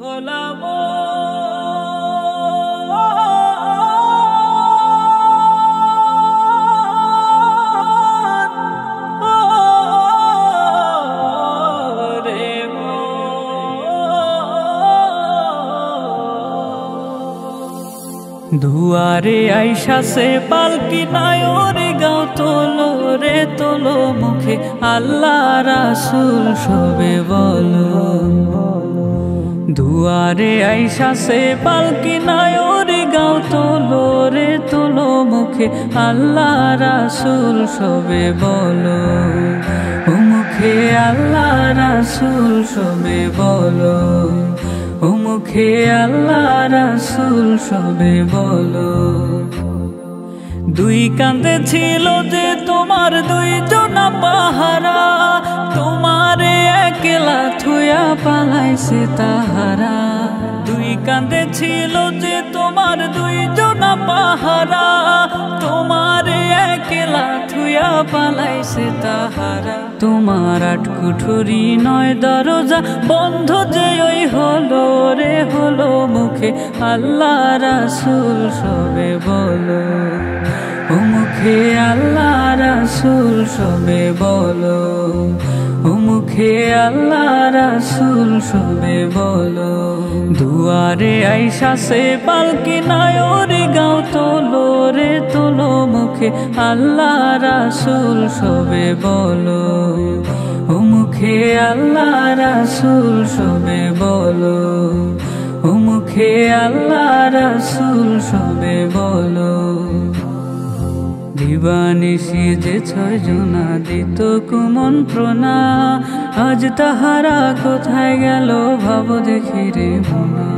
হলাম দুয়ারে আইসা সে পালকি নায়রে গাও তোলো রে তোলো মুখে আল্লাহ রাসূল সবে বলো। দুয়ারে আইসা সে পালকি নায়রে গাও তোলো রে তোলো মুখে আল্লাহ রাসূল সবে বলো। ও মুখে আল্লাহ রাসূল সবে বলো। ও মুখে আল্লাহ রাসূল সবে বলো। দুই কাঁধে ছিল যে তোমার দুইজনা পাহারা, তোমারে একলা থুয়া পালাইছে তাহারা। দুই কাঁধে ছিল যে তোমার দুইজনা পাহারা, তোমারে একলা থুয়া পালাইছে তাহারা। তোমার আট কুঠুরি নয় দরজা বন্ধ যে ওই হলো রে হলো মুখে আল্লাহ রাসূল সবে বলো। ও মুখে আল্লাহ রাসূল সবে বলো। ও মুখে আল্লাহ রাসূল সবে বলো। দুয়ারে আইসা সে পালকি নায়রে গাও তোলো রে তোলো মুখে আল্লাহ রাসূল সবে বলো। ও মুখে আল্লাহ রাসূল সবে বলো। ও মুখে আল্লাহ রাসূল সবে বলো। দিবানিশি যে ছয়জনা দিত কুমন্ত্রণা, আজ তাহারা কোথায় গেল ভাব দেখি রে মনা।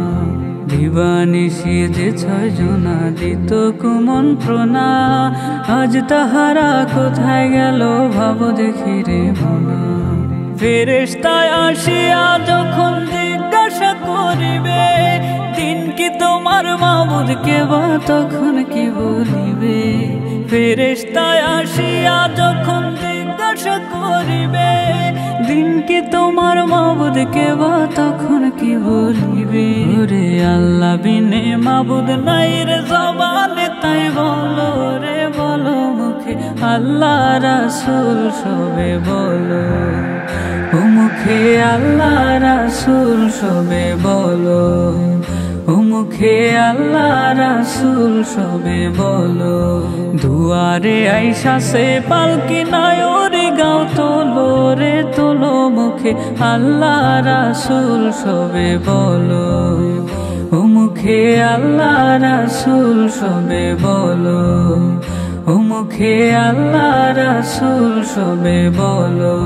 দিবানিশি যে ছয়জনা দিত কুমন্ত্রণা, আজ তাহারা কোথায় গেল ভাব দেখি রে মনা। ফেরেশতায় আসিয়া যখন জিজ্ঞাসা করিবে, দিন কি তোমার মাবুদ কে বা তখন কি বলিবে। ফেরেশতায় আসিয়া যখন জিজ্ঞাসা করিবে, দিন কি তোমার মাবুদ কে বা তখন কি বলিবে। রে আল্লাহ বিনে মাবুদ নাই রে জবানে তাই বলো রে বলো মুখে আল্লাহ রাসূল সবে বলো। ও মুখে আল্লাহ রাসূল সবে বলো। ও মুখে আল্লাহ রাসূল সবে বলো। দুয়ারে আইসা সে পালকি নায়রে গাও তোলো রে তোলো মুখে আল্লাহ রাসূল সবে বলো। ও মুখে আল্লাহ রাসূল সবে বলো। ও মুখে আল্লাহ রাসূল সবে বলো।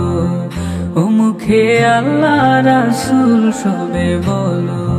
ও মুখে আল্লাহ রাসূল সবে বলো।